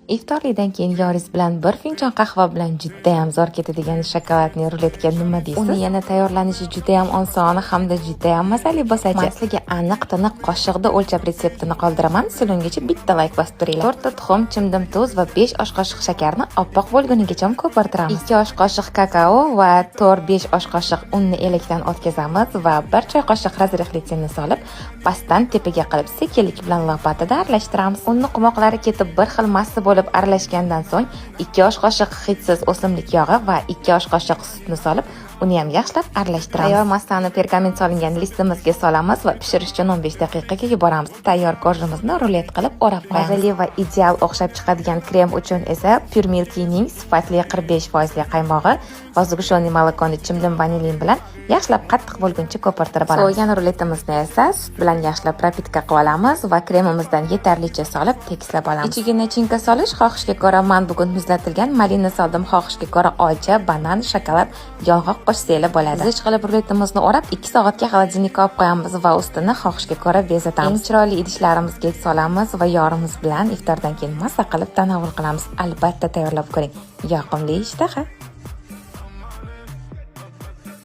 Iftorlikdan keyin yoringiz bilan bir finjon qahva bilan juda ham zo'r ketadigan shokoladli ruletga nima deysiz? Uni yana tayyorlanishi juda ham oson hamda juda ham mazali bo'lsa-chi. Men sizga aniq-tiniq qoshiqda o'lchab retseptini qoldiraman. Siz ungacha bitta like bosib turinglar. 4 ta tuxum, chimdim tuz va 5 osh qoshiq shakarni oppoq bo'lgunigacha ko'pirtiramiz. 2 osh qoshiq kakao va 4-5 osh qoshiq unni elakdan o'tkazamiz va 1 choy qoshiq razrixlitsinni solib, pastdan tepaga qilib sekinlik bilan lopatida aralashtiramiz. Unni qumoqlari ketib bir xil massa bo'lib aralashgandan so'ng 2 osh qoshiq hidsiz o'simlik yog'i va 2 osh qoshiq sutni solib, uni ham yaxshilab aralashtiramiz. Tayyor massani pergament solingan listimizga solamiz va pishirish uchun 15 daqiqaga yuboramiz. Tayyor korjimizni rulet qilib o'rab qo'yamiz. Mazali va ideal o'xshab chiqadigan krem uchun esa Pure Milky'ning sifatli 45% qaymog'i va zugishoniy molokoni chimdim vanilin bilan yaxshilab qattiq bo'lguncha ko'pirtirib olamiz. So'ygan ruletimizni esa sut bilan yaxshilab propitka qilib olamiz va kremimizdan yetarlicha solib tekislab olamiz. Ichiga nachinka solish xohishga ko'ra, men bugun muzlatilgan malina soldim, xohishga ko'ra olcha, banan, shokolad, yong'oq qo'shsanglar bo'ladi. Zich qilib ruletimizni o'rab 2 soatga xolodilnikka olib qo'yamiz va ustini xohishga ko'ra bezatamiz. Eng chiroyli idishlarimizga solamiz va yorimiz bilan iftordan keyin mazza qilib tanovul qilamiz. Albatta tayyorlab ko'ring. Yoqimli ishtaha.